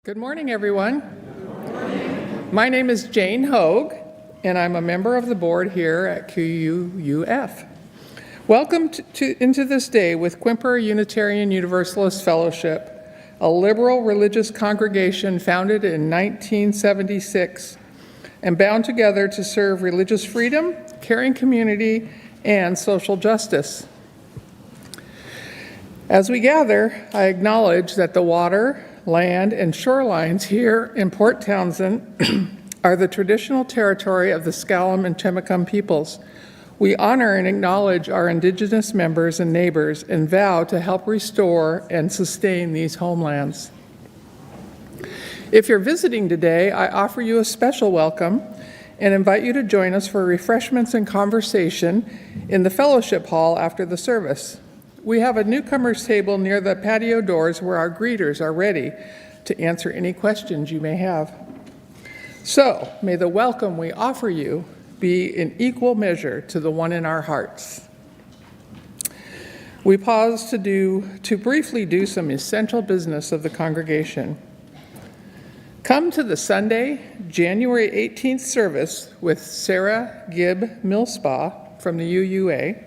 Good morning, everyone. Good morning. My name is Jane Hogue, and I'm a member of the board here at QUUF. Welcome into this day with Quimper Unitarian Universalist Fellowship, a liberal religious congregation founded in 1976 and bound together to serve religious freedom, caring community, and social justice. As we gather, I acknowledge that the water, land, and shorelines here in Port Townsend are the traditional territory of the Skaalum and Chemakum peoples. We honor and acknowledge our indigenous members and neighbors and vow to help restore and sustain these homelands. If you're visiting today, I offer you a special welcome and invite you to join us for refreshments and conversation in the fellowship hall after the service. We have a newcomers table near the patio doors where our greeters are ready to answer any questions you may have. So, may the welcome we offer you be in equal measure to the one in our hearts. We pause to briefly do some essential business of the congregation. Come to the Sunday, January 18th service with Sarah Gibb Millspaw from the UUA.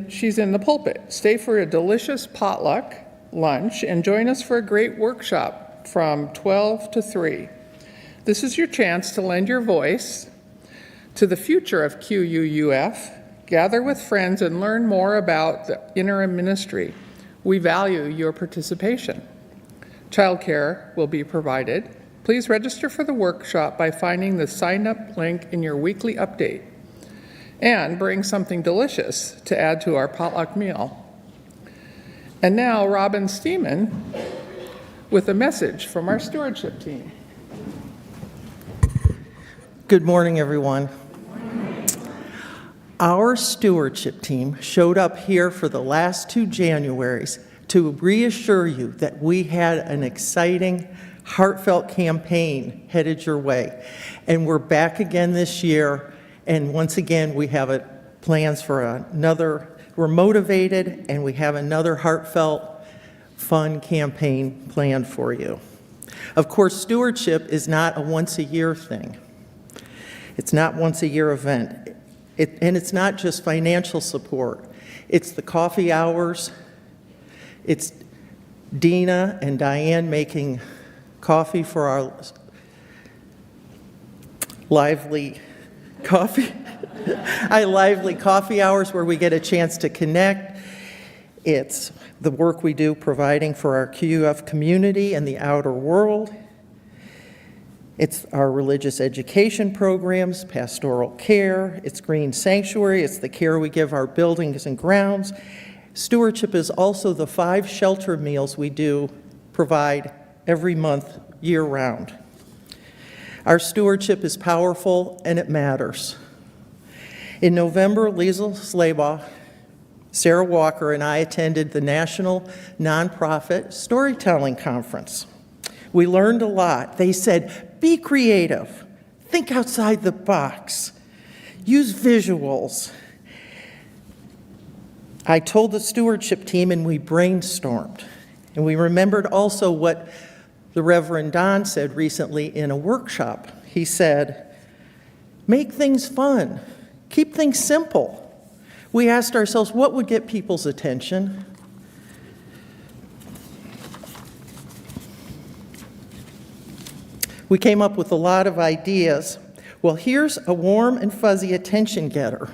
She's in the pulpit. Stay for a delicious potluck lunch and join us for a great workshop from 12 to 3. This is your chance to lend your voice to the future of QUUF, gather with friends, and learn more about the interim ministry. We value your participation. Childcare will be provided. Please register for the workshop by finding the sign-up link in your weekly update. And bring something delicious to add to our potluck meal. And now, Robin Steeman with a message from our stewardship team. Good morning, everyone. Our stewardship team showed up here for the last 2 Januaries to reassure you that we had an exciting, heartfelt campaign headed your way. And we're back again this year. And once again, we have plans for another, we're motivated, and we have another heartfelt, fun campaign planned for you. Of course, stewardship is not a once-a-year thing. It's not once-a-year event. And it's not just financial support. It's the coffee hours. It's Dina and Diane making coffee for our lively coffee hours where we get a chance to connect. It's the work we do providing for our QUF community and the outer world. It's our religious education programs, pastoral care, it's green sanctuary, it's the care we give our buildings and grounds. Stewardship is also the 5 shelter meals we do provide every month, year-round. Our stewardship is powerful and it matters. In November, Liesl Slabaugh, Sarah Walker, and I attended the National Nonprofit Storytelling Conference. We learned a lot. They said, be creative, think outside the box, use visuals. I told the stewardship team and we brainstormed. And we remembered also what the Reverend Don said recently in a workshop. He said, make things fun, keep things simple. We asked ourselves, what would get people's attention? We came up with a lot of ideas. Well, here's a warm and fuzzy attention getter.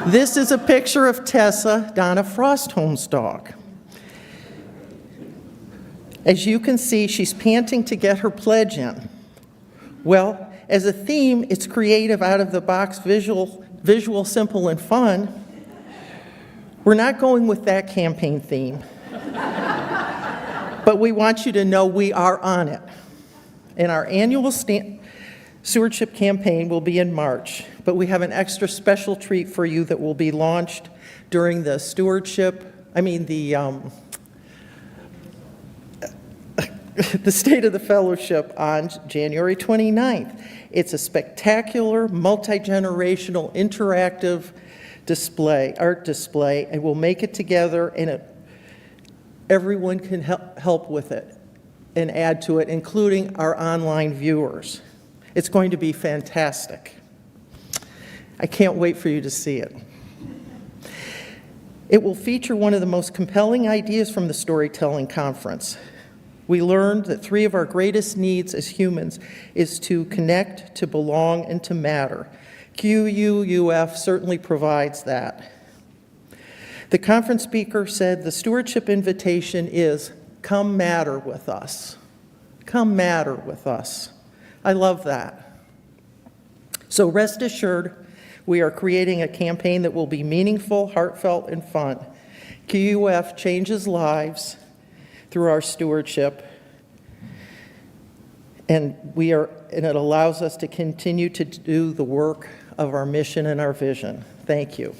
This is a picture of Tessa, Donna Frostholm's dog. As you can see, she's panting to get her pledge in. Well, as a theme, it's creative, out-of-the-box, visual, simple, and fun. We're not going with that campaign theme. But we want you to know we are on it. And our annual stewardship campaign will be in March, but we have an extra special treat for you that will be launched during the the State of the Fellowship on January 29th. It's a spectacular, multi-generational, interactive art display, and we'll make it together, and everyone can help with it and add to it, including our online viewers. It's going to be fantastic. I can't wait for you to see it. It will feature one of the most compelling ideas from the storytelling conference. We learned that 3 of our greatest needs as humans is to connect, to belong, and to matter. QUUF certainly provides that. The conference speaker said the stewardship invitation is, come matter with us. Come matter with us. I love that. So rest assured, we are creating a campaign that will be meaningful, heartfelt, and fun. QUF changes lives through our stewardship, and it allows us to continue to do the work of our mission and our vision. Thank you.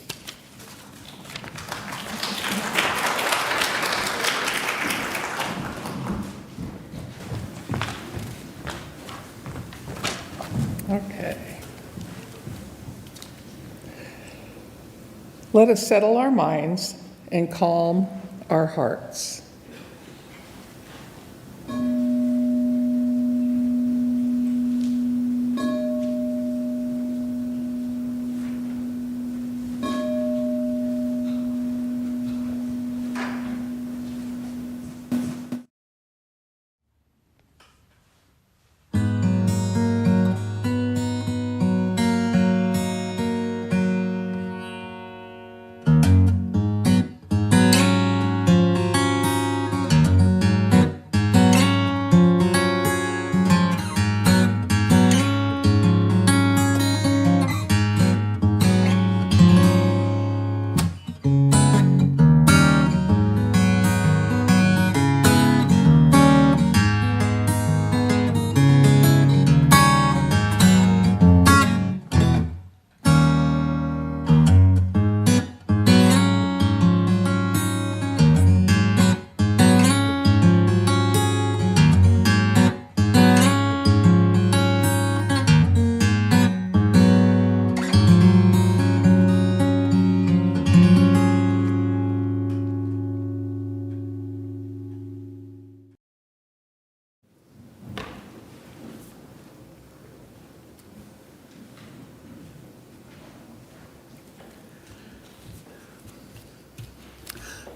Okay. Let us settle our minds and calm our hearts.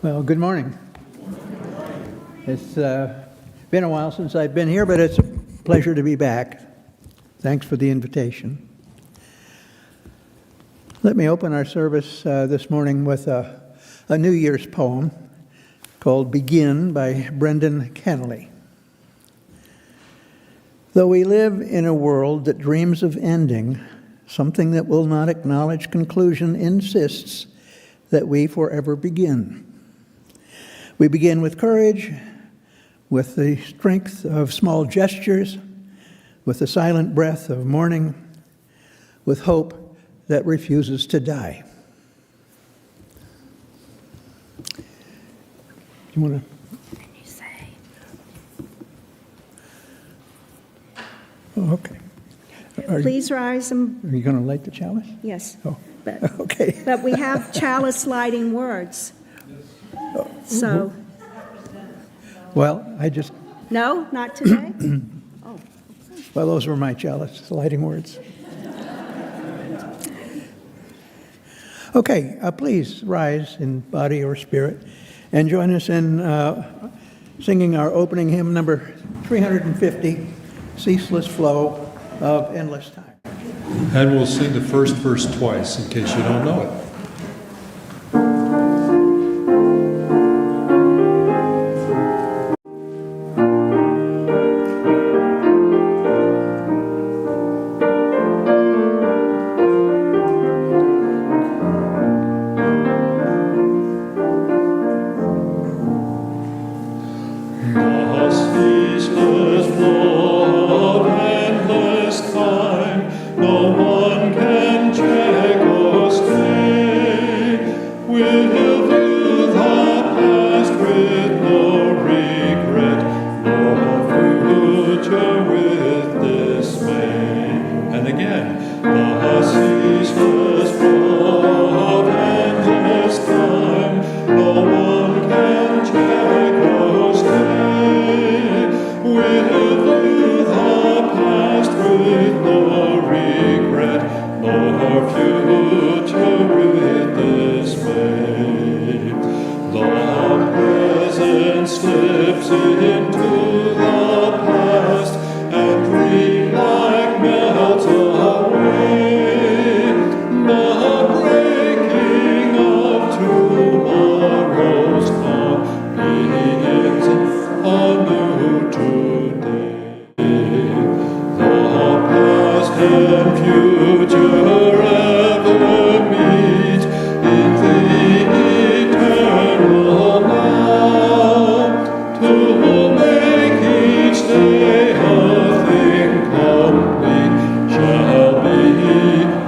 Well, good morning. It's been a while since I've been here, but it's a pleasure to be back. Thanks for the invitation. Let me open our service this morning with a New Year's poem called Begin by Brendan Kennelly. Though we live in a world that dreams of ending, something that will not acknowledge conclusion insists that we forever begin. We begin with courage, with the strength of small gestures, with the silent breath of morning, with hope that refuses to die. Do you want to? Oh, okay. Please rise and... Are you going to light the chalice? Yes. Oh, but, okay. But we have chalice lighting words. So... Well, I just... No, not today? Oh. Well, those were my chalice lighting words. Okay, please rise in body or spirit and join us in singing our opening hymn, number 350, Ceaseless Flow of Endless Time. And we'll sing the first verse twice in case you don't know it. No one can check into the past, and dream like melts away. The breaking of tomorrow's dawn begins anew today. The past and future ever meet in the eternal now, to make each day a thing complete shall be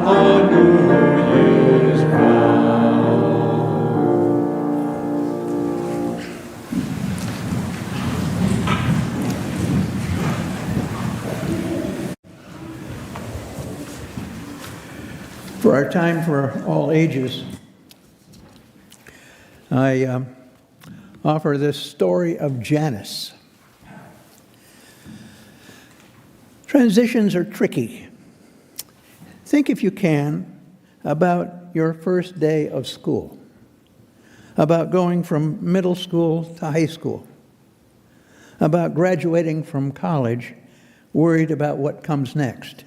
a New Year's vow. For our time for all ages, I offer this story of Janus. Transitions are tricky. Think, if you can, about your first day of school, about going from middle school to high school, about graduating from college, worried about what comes next,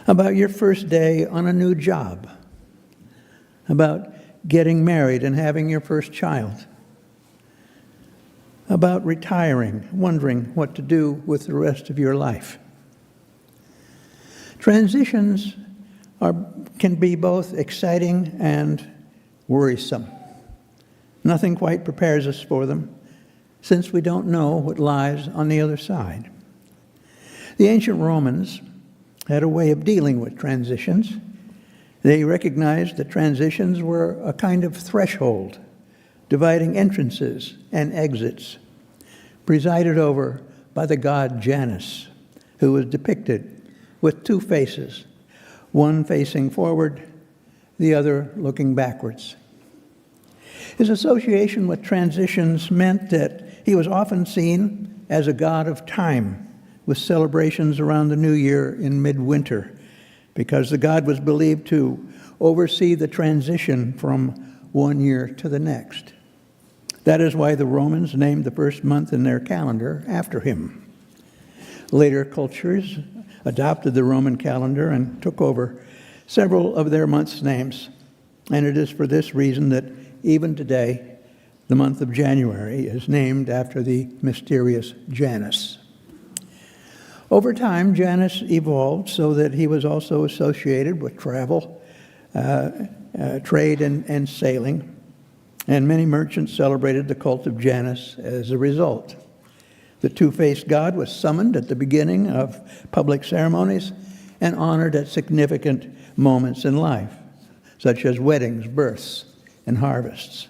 about your first day on a new job, about getting married and having your first child, about retiring, wondering what to do with the rest of your life. Transitions can be both exciting and worrisome. Nothing quite prepares us for them, since we don't know what lies on the other side. The ancient Romans had a way of dealing with transitions. They recognized that transitions were a kind of threshold, dividing entrances and exits, presided over by the god Janus, who was depicted with two faces, one facing forward, the other looking backwards. His association with transitions meant that he was often seen as a god of time, with celebrations around the new year in midwinter, because the god was believed to oversee the transition from one year to the next. That is why the Romans named the first month in their calendar after him. Later cultures adopted the Roman calendar and took over several of their months' names, and it is for this reason that even today, the month of January is named after the mysterious Janus. Over time, Janus evolved so that he was also associated with travel, trade, and sailing, and many merchants celebrated the cult of Janus as a result. The two-faced god was summoned at the beginning of public ceremonies and honored at significant moments in life, such as weddings, births, and harvests.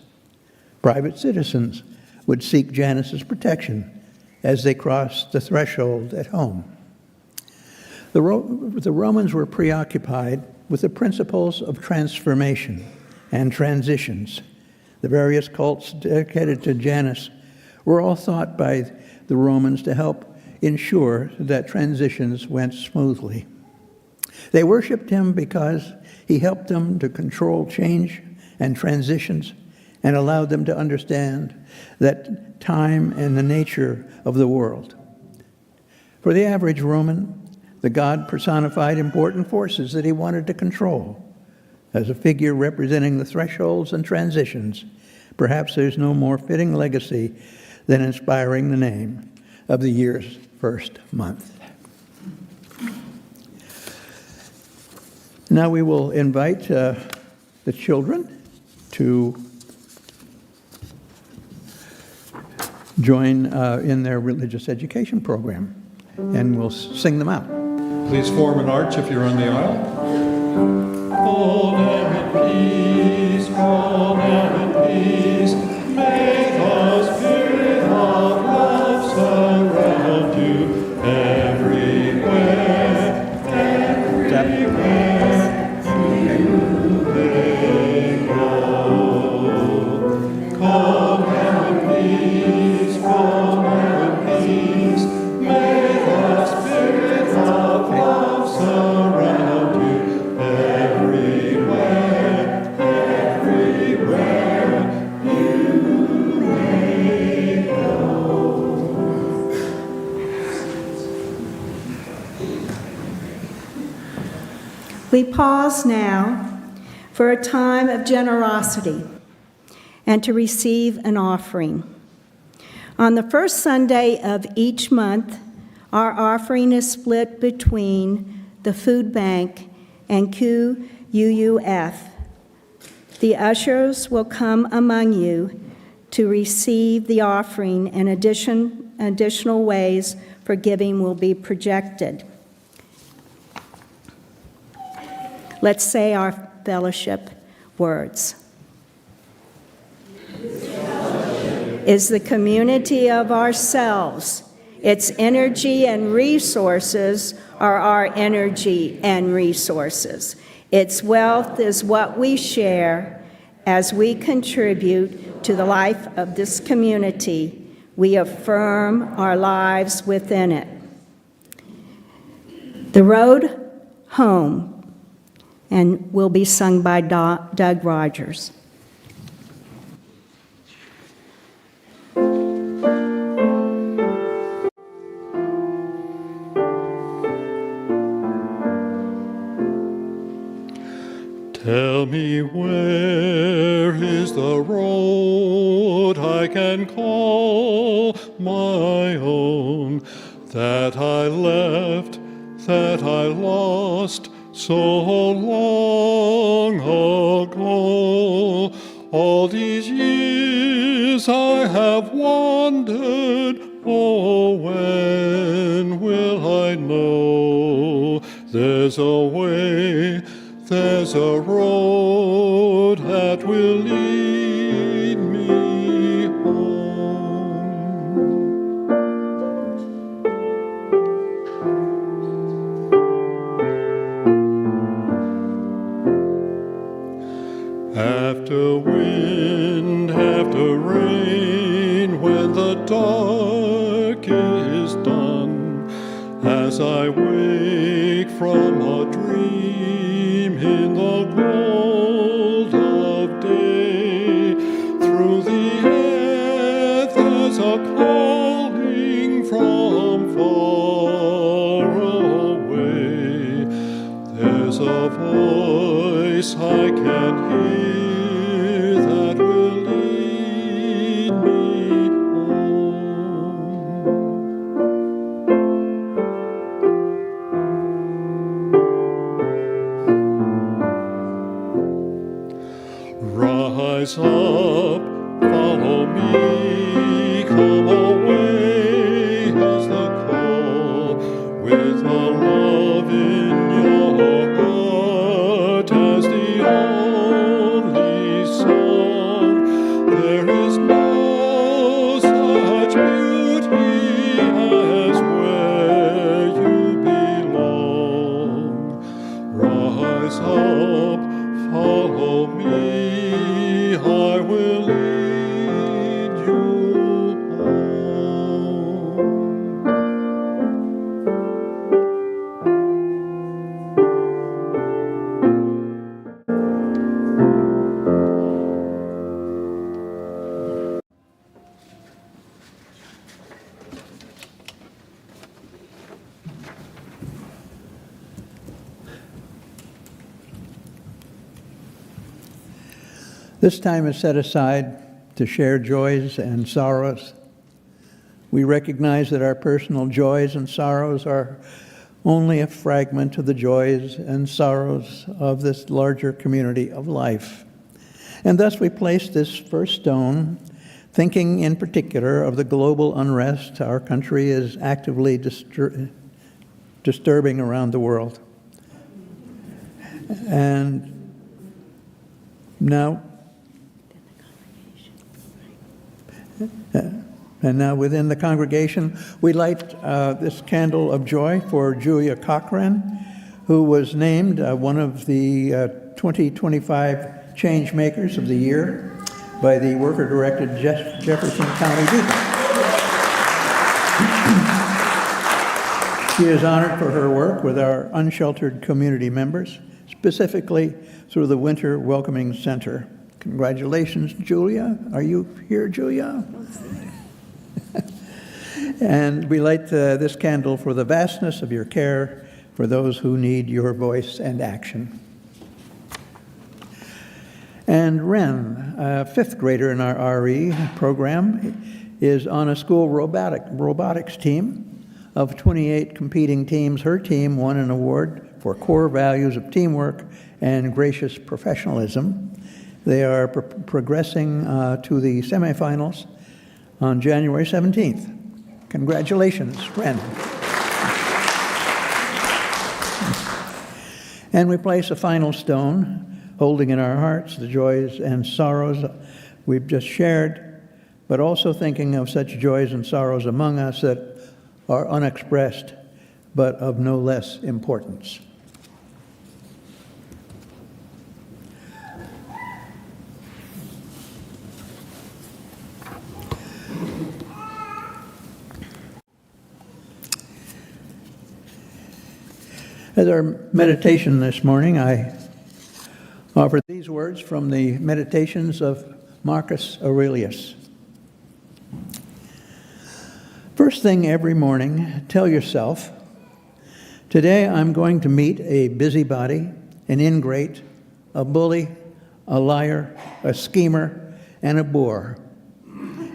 Private citizens would seek Janus's protection as they crossed the threshold at home. The Romans were preoccupied with the principles of transformation and transitions. The various cults dedicated to Janus were all thought by the Romans to help ensure that transitions went smoothly. They worshipped him because he helped them to control change and transitions and allowed them to understand that time and the nature of the world. For the average Roman, the god personified important forces that he wanted to control. As a figure representing the thresholds and transitions, perhaps there's no more fitting legacy than inspiring the name of the year's first month. Now we will invite the children to join in their religious education program, and we'll sing them out. Please form an arch if you're on the aisle. Hold and peace, hold and peace. May the spirit of love surround you everywhere, everywhere you may go. Come and peace, come and peace. May the spirit of love surround you everywhere, everywhere We pause now for a time of generosity and to receive an offering. On the first Sunday of each month, our offering is split between the food bank and QUUF. The ushers will come among you to receive the offering, and additional ways for giving will be projected. Let's say our fellowship words. Is the community of ourselves. Its energy and resources are our energy and resources. Its wealth is what we share as we contribute to the life of this community. We affirm our lives within it. The Road Home, and will be sung by Doug Rodgers. Tell me, where is the road I can call my own, that I left, that I lost so long ago? All these years I have wandered, oh, when will I know there's a way, there's a road that will lead me home? After wind, after rain, when the dark is done, as I wake from a dream in the gold of day, through the air there's a calling from far away. There's a voice I can hear that will lead me home. Rise up, follow me, come away is the call, with a love in your heart as the only song. There is no such beauty as where you belong. Rise up, follow me, I will lead you home. This time is set aside to share joys and sorrows. We recognize that our personal joys and sorrows are only a fragment of the joys and sorrows of this larger community of life. And thus we place this first stone, thinking in particular of the global unrest our country is actively disturbing around the world. And now within the congregation, we light this candle of joy for Julia Cochran, who was named one of the 2025 Change Makers of the Year by the worker-directed Jefferson County Beacon. She is honored for her work with our unsheltered community members, specifically through the Winter Welcoming Center. Congratulations, Julia. Are you here, Julia? And we light this candle for the vastness of your care for those who need your voice and action. And Ren, a fifth grader in our RE program, is on a school robotics team. Of 28 competing teams, her team won an award for core values of teamwork and gracious professionalism. They are progressing to the semifinals on January 17th. Congratulations, Ren. And we place a final stone, holding in our hearts the joys and sorrows we've just shared, but also thinking of such joys and sorrows among us that are unexpressed, but of no less importance. As our meditation this morning, I offer these words from the Meditations of Marcus Aurelius. First thing every morning, tell yourself, today I'm going to meet a busybody, an ingrate, a bully, a liar, a schemer, and a bore.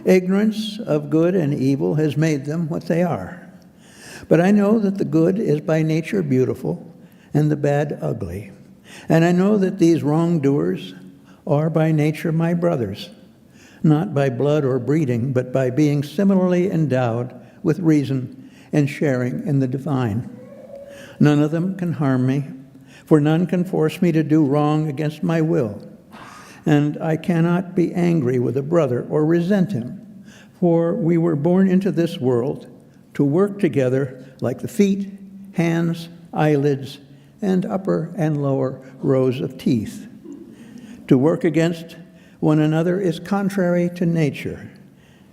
Ignorance of good and evil has made them what they are. But I know that the good is by nature beautiful and the bad ugly. And I know that these wrongdoers are by nature my brothers, not by blood or breeding, but by being similarly endowed with reason and sharing in the divine. None of them can harm me, for none can force me to do wrong against my will. And I cannot be angry with a brother or resent him, for we were born into this world to work together like the feet, hands, eyelids, and upper and lower rows of teeth. To work against one another is contrary to nature,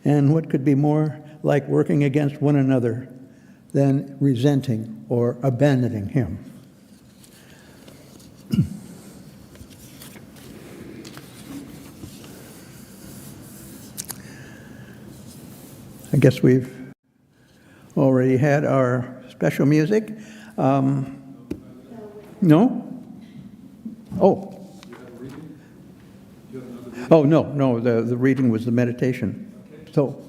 and what could be more like working against one another than resenting or abandoning him? I guess we've already had our special music. No? Oh. Oh, no, the reading was the meditation. So.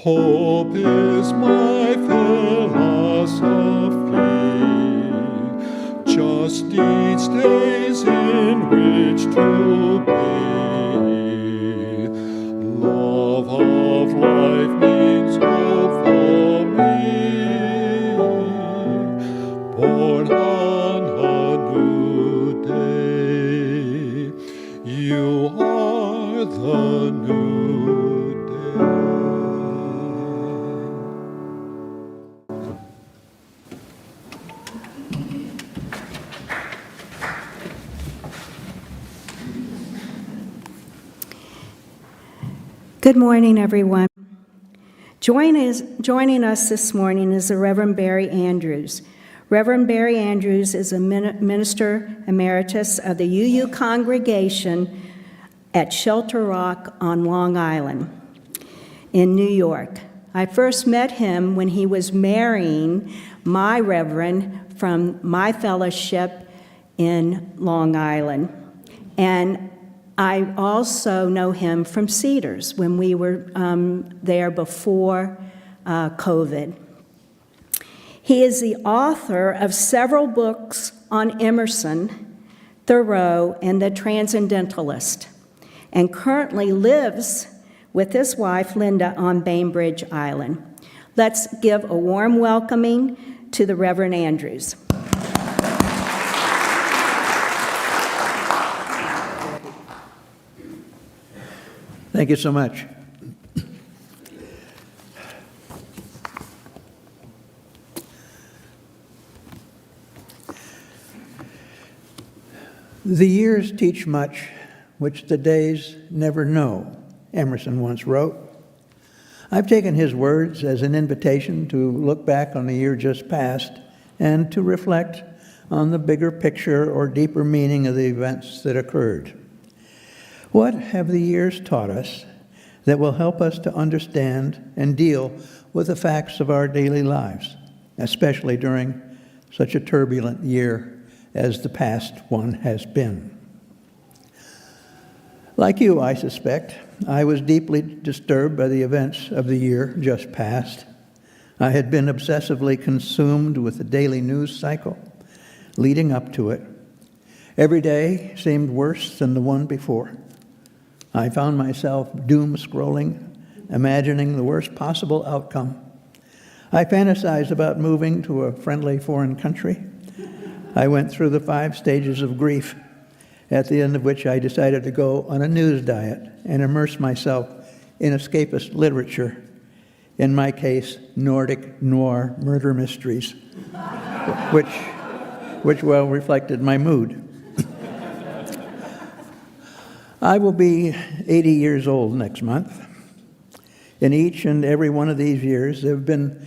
Hope is my philosophy. most each days in which to be. Love of life means hope for me, born on a new day. You are the new day. Good morning, everyone. Joining us this morning is the Reverend Barry Andrews. Reverend Barry Andrews is a minister emeritus of the UU congregation at Shelter Rock on Long Island in New York. I first met him when he was marrying my reverend from my fellowship in Long Island. And I also know him from Cedars when we were there before COVID. He is the author of several books on Emerson, Thoreau, and the Transcendentalist, and currently lives with his wife, Linda, on Bainbridge Island. Let's give a warm welcoming to the Reverend Andrews. Thank you so much. The years teach much which the days never know, Emerson once wrote. I've taken his words as an invitation to look back on the year just past and to reflect on the bigger picture or deeper meaning of the events that occurred. What have the years taught us that will help us to understand and deal with the facts of our daily lives, especially during such a turbulent year as the past one has been? Like you, I suspect, I was deeply disturbed by the events of the year just past. I had been obsessively consumed with the daily news cycle leading up to it. Every day seemed worse than the one before. I found myself doom-scrolling, imagining the worst possible outcome. I fantasized about moving to a friendly foreign country. I went through the 5 stages of grief, at the end of which I decided to go on a news diet and immerse myself in escapist literature, in my case, Nordic noir murder mysteries, which well reflected my mood. I will be 80 years old next month. In each and every one of these years, there have been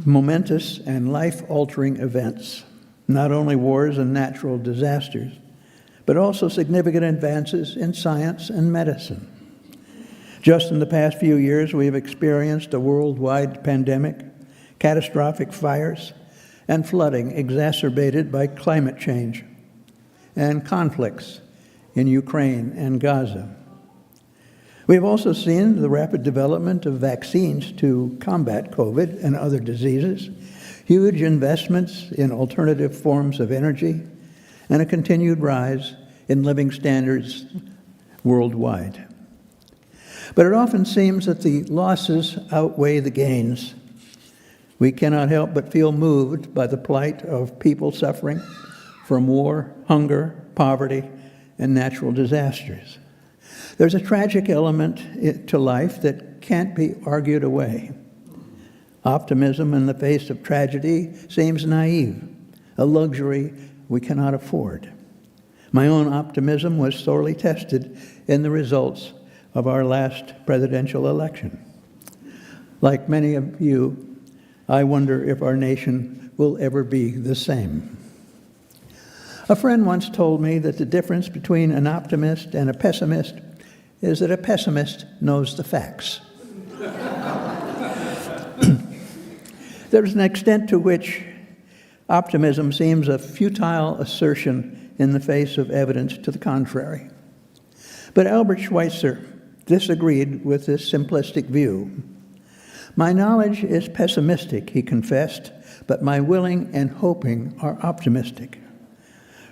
momentous and life-altering events, not only wars and natural disasters, but also significant advances in science and medicine. Just in the past few years, we have experienced a worldwide pandemic, catastrophic fires, and flooding exacerbated by climate change, and conflicts in Ukraine and Gaza. We have also seen the rapid development of vaccines to combat COVID and other diseases, huge investments in alternative forms of energy, and a continued rise in living standards worldwide. But it often seems that the losses outweigh the gains. We cannot help but feel moved by the plight of people suffering from war, hunger, poverty, and natural disasters. There's a tragic element to life that can't be argued away. Optimism in the face of tragedy seems naive, a luxury we cannot afford. My own optimism was sorely tested in the results of our last presidential election. Like many of you, I wonder if our nation will ever be the same. A friend once told me that the difference between an optimist and a pessimist is that a pessimist knows the facts. There's an extent to which optimism seems a futile assertion in the face of evidence to the contrary. But Albert Schweitzer disagreed with this simplistic view. My knowledge is pessimistic, he confessed, but my willing and hoping are optimistic.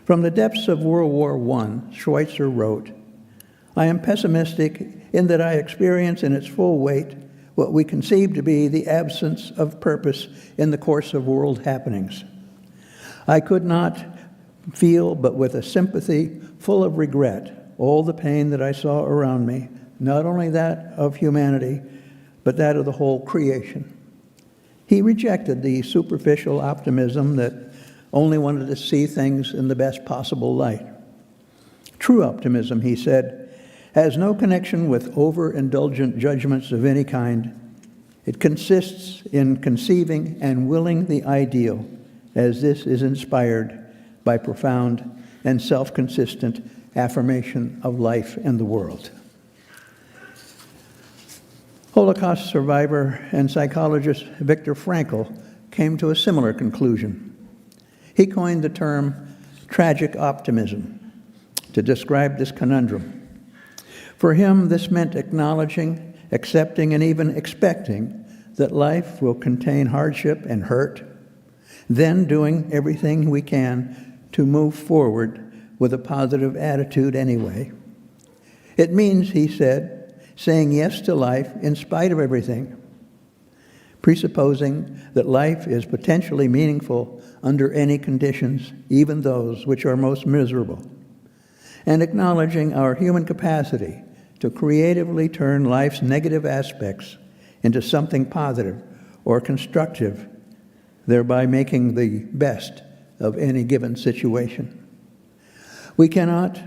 From the depths of World War I, Schweitzer wrote, "I am pessimistic in that I experience in its full weight what we conceive to be the absence of purpose in the course of world happenings. I could not feel but with a sympathy full of regret all the pain that I saw around me, not only that of humanity, but that of the whole creation." He rejected the superficial optimism that only wanted to see things in the best possible light. True optimism, he said, has no connection with overindulgent judgments of any kind. It consists in conceiving and willing the ideal, as this is inspired by profound and self-consistent affirmation of life and the world. Holocaust survivor and psychologist Viktor Frankl came to a similar conclusion. He coined the term tragic optimism to describe this conundrum. For him, this meant acknowledging, accepting, and even expecting that life will contain hardship and hurt, then doing everything we can to move forward with a positive attitude anyway. It means, he said, saying yes to life in spite of everything, presupposing that life is potentially meaningful under any conditions, even those which are most miserable, and acknowledging our human capacity to creatively turn life's negative aspects into something positive or constructive, thereby making the best of any given situation. We cannot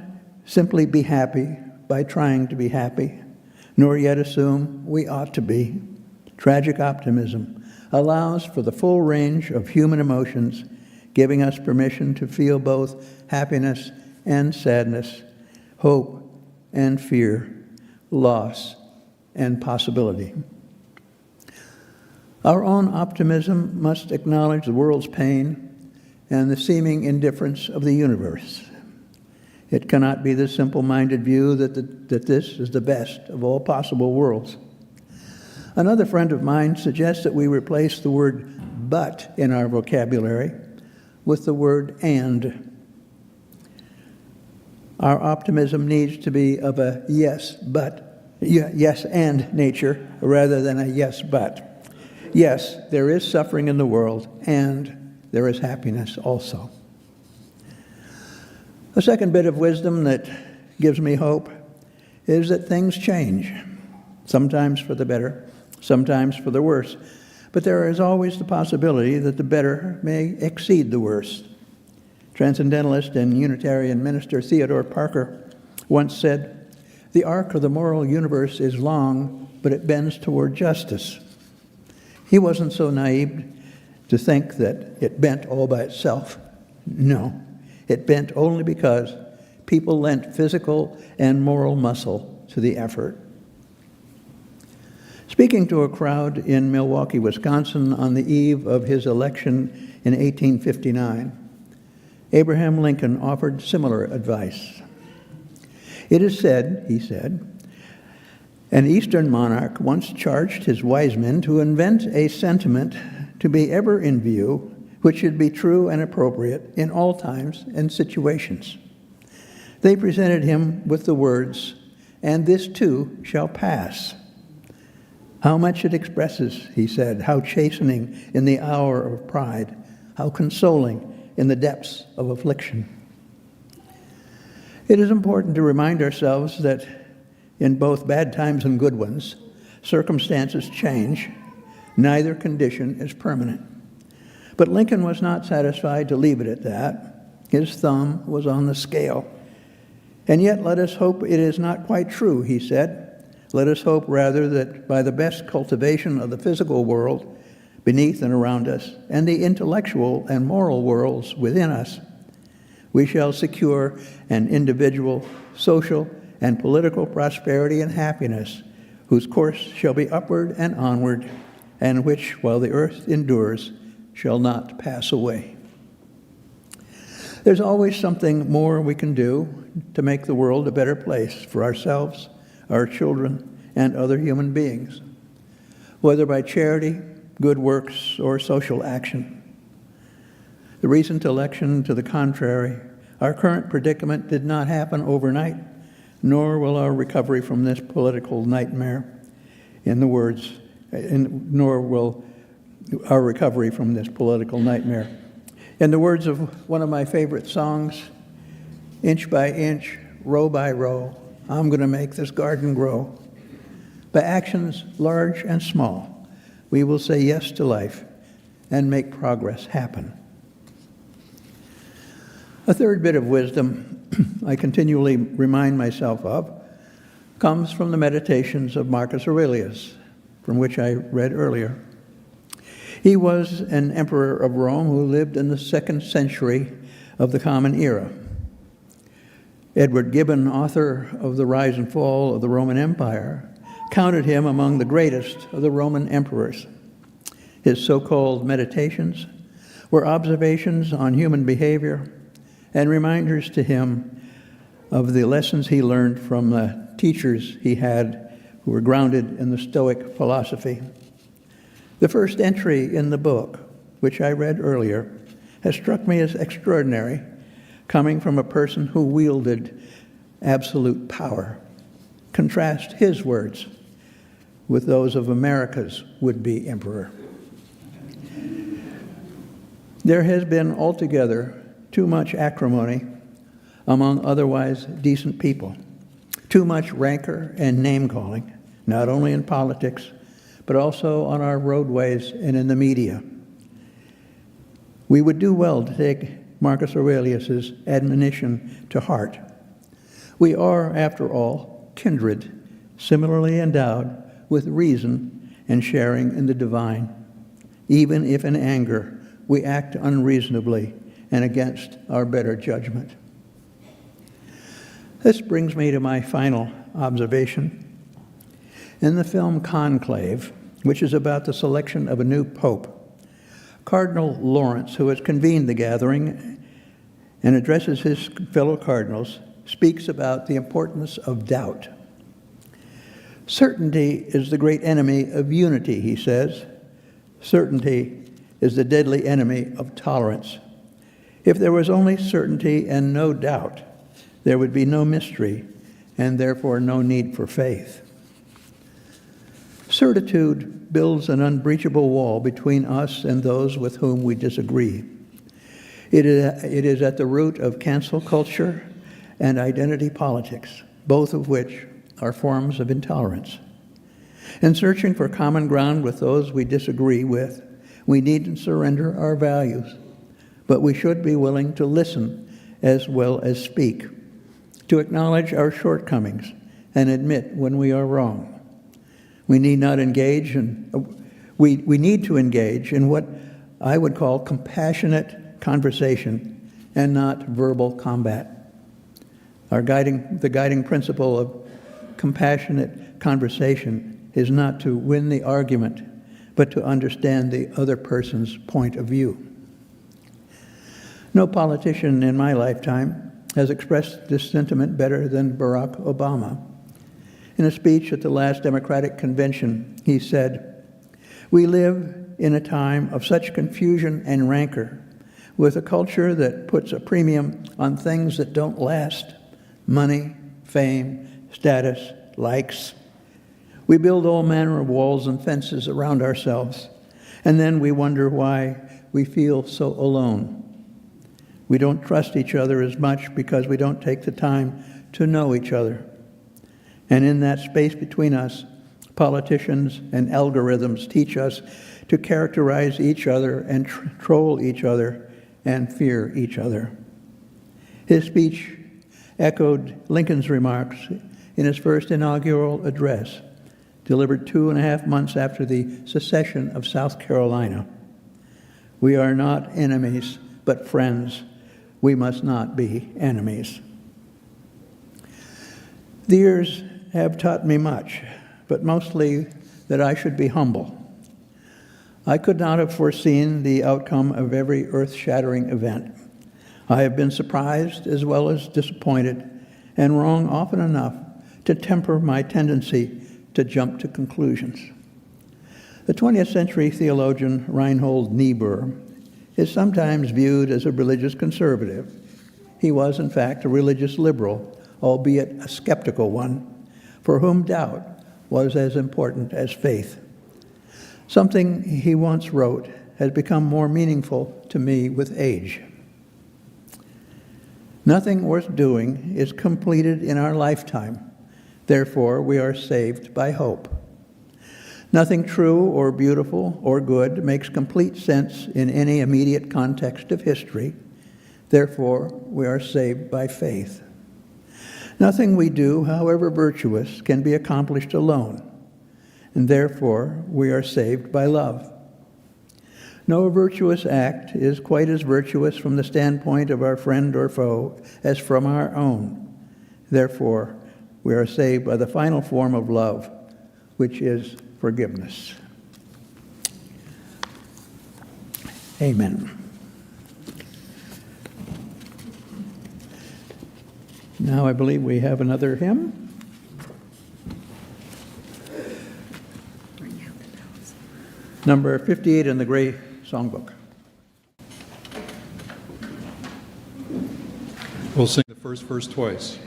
simply be happy by trying to be happy, nor yet assume we ought to be. Tragic optimism allows for the full range of human emotions, giving us permission to feel both happiness and sadness, hope and fear, loss and possibility. Our own optimism must acknowledge the world's pain and the seeming indifference of the universe. It cannot be the simple-minded view that this is the best of all possible worlds. Another friend of mine suggests that we replace the word "but" in our vocabulary with the word "and." Our optimism needs to be of a yes and nature rather than a yes but. Yes, there is suffering in the world, and there is happiness also. A second bit of wisdom that gives me hope is that things change, sometimes for the better, sometimes for the worse, but there is always the possibility that the better may exceed the worse. Transcendentalist and Unitarian minister Theodore Parker once said, "The arc of the moral universe is long, but it bends toward justice." He wasn't so naive to think that it bent all by itself. No, it bent only because people lent physical and moral muscle to the effort. Speaking to a crowd in Milwaukee, Wisconsin on the eve of his election in 1859, Abraham Lincoln offered similar advice. "It is said," he said, "an Eastern monarch once charged his wise men to invent a sentiment to be ever in view, which should be true and appropriate in all times and situations. They presented him with the words, 'And this too shall pass.' How much it expresses," he said, "how chastening in the hour of pride, how consoling in the depths of affliction." It is important to remind ourselves that in both bad times and good ones, circumstances change. Neither condition is permanent. But Lincoln was not satisfied to leave it at that. His thumb was on the scale. "And yet let us hope it is not quite true," he said. "Let us hope rather that by the best cultivation of the physical world beneath and around us, and the intellectual and moral worlds within us, we shall secure an individual, social, and political prosperity and happiness, whose course shall be upward and onward, and which, while the earth endures, shall not pass away." There's always something more we can do to make the world a better place for ourselves, our children, and other human beings, whether by charity, good works, or social action. The recent election, to the contrary, Our current predicament did not happen overnight, nor will our recovery from this political nightmare, nor will our recovery from this political nightmare. In the words of one of my favorite songs, inch by inch, row by row, I'm going to make this garden grow. By actions large and small, we will say yes to life and make progress happen. A third bit of wisdom I continually remind myself of comes from the Meditations of Marcus Aurelius, from which I read earlier. He was an emperor of Rome who lived in the 2nd century of the Common Era. Edward Gibbon, author of The Rise and Fall of the Roman Empire, counted him among the greatest of the Roman emperors. His so-called meditations were observations on human behavior and reminders to him of the lessons he learned from the teachers he had who were grounded in the Stoic philosophy. The first entry in the book, which I read earlier, has struck me as extraordinary, coming from a person who wielded absolute power. Contrast his words with those of America's would-be emperor. There has been altogether too much acrimony among otherwise decent people, too much rancor and name-calling, not only in politics, but also on our roadways and in the media. We would do well to take Marcus Aurelius's admonition to heart. We are, after all, kindred, similarly endowed with reason and sharing in the divine, even if in anger we act unreasonably and against our better judgment. This brings me to my final observation. In the film Conclave, which is about the selection of a new pope, Cardinal Lawrence, who has convened the gathering and addresses his fellow cardinals, speaks about the importance of doubt. Certainty is the great enemy of unity, he says. Certainty is the deadly enemy of tolerance. If there was only certainty and no doubt, there would be no mystery and therefore no need for faith. Certitude builds an unbreachable wall between us and those with whom we disagree. It is at the root of cancel culture and identity politics, both of which are forms of intolerance. In searching for common ground with those we disagree with, we needn't surrender our values, but we should be willing to listen as well as speak, to acknowledge our shortcomings and admit when we are wrong. We need to engage in what I would call compassionate conversation and not verbal combat. The guiding principle of compassionate conversation is not to win the argument, but to understand the other person's point of view. No politician in my lifetime has expressed this sentiment better than Barack Obama. In a speech at the last Democratic convention, he said, "We live in a time of such confusion and rancor, with a culture that puts a premium on things that don't last: money, fame, status, likes. We build all manner of walls and fences around ourselves, and then we wonder why we feel so alone. We don't trust each other as much because we don't take the time to know each other. And in that space between us, politicians and algorithms teach us to characterize each other and troll each other and fear each other." His speech echoed Lincoln's remarks in his first inaugural address, delivered 2.5 months after the secession of South Carolina. "We are not enemies, but friends. We must not be enemies." The years have taught me much, but mostly that I should be humble. I could not have foreseen the outcome of every earth-shattering event. I have been surprised as well as disappointed, and wrong often enough to temper my tendency to jump to conclusions. The 20th century theologian Reinhold Niebuhr is sometimes viewed as a religious conservative. He was, in fact, a religious liberal, albeit a skeptical one, for whom doubt was as important as faith. Something he once wrote has become more meaningful to me with age. Nothing worth doing is completed in our lifetime. Therefore, we are saved by hope. Nothing true or beautiful or good makes complete sense in any immediate context of history. Therefore, we are saved by faith. Nothing we do, however virtuous, can be accomplished alone, and therefore we are saved by love. No virtuous act is quite as virtuous from the standpoint of our friend or foe as from our own. Therefore, we are saved by the final form of love, which is forgiveness. Amen. Now I believe we have another hymn. Number 58 in the Gray Songbook. We'll sing the first verse twice.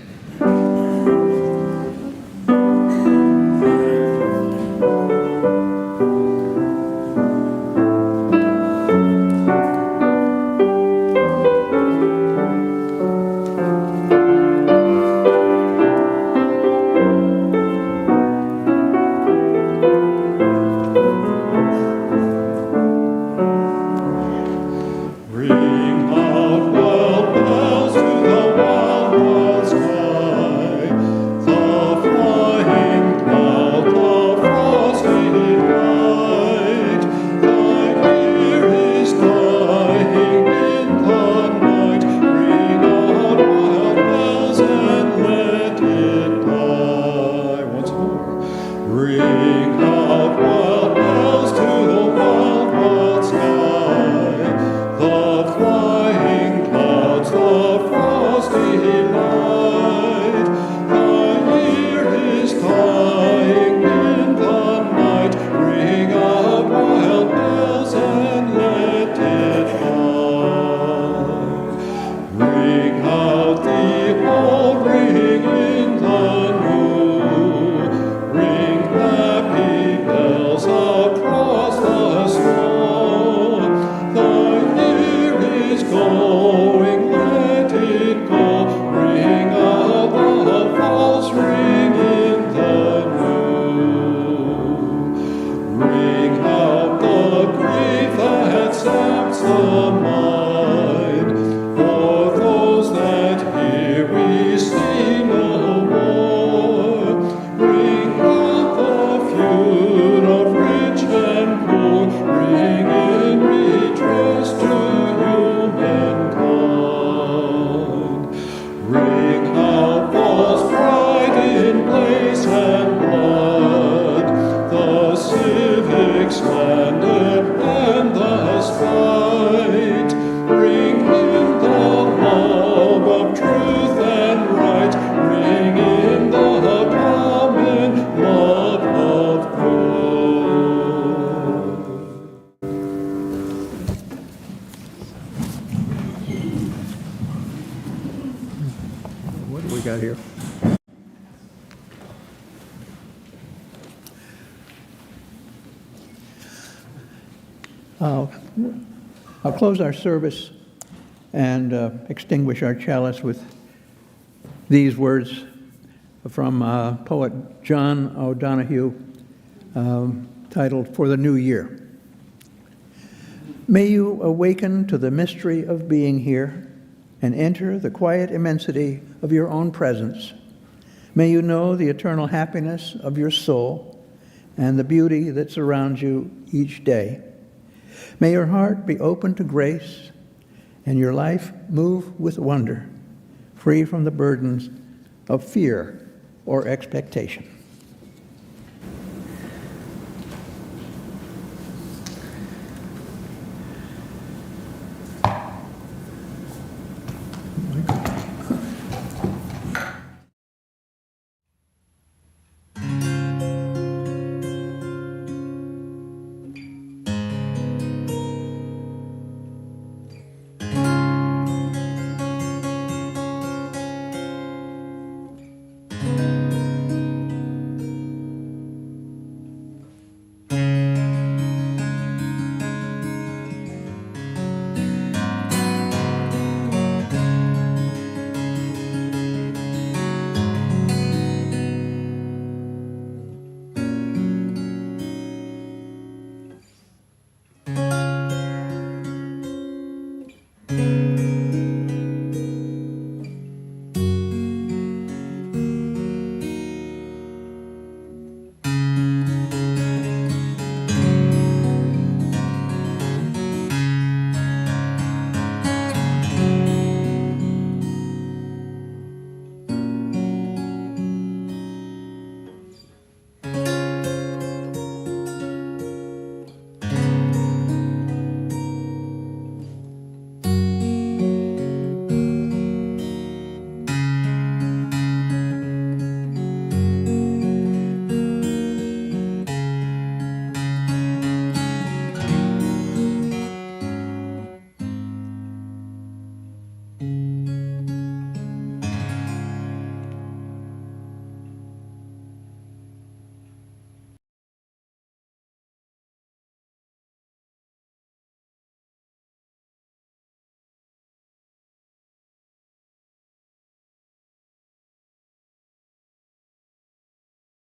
I'll close our service and extinguish our chalice with these words from poet John O'Donohue, titled "For the New Year." May you awaken to the mystery of being here and enter the quiet immensity of your own presence. May you know the eternal happiness of your soul and the beauty that surrounds you each day. May your heart be open to grace and your life move with wonder, free from the burdens of fear or expectation.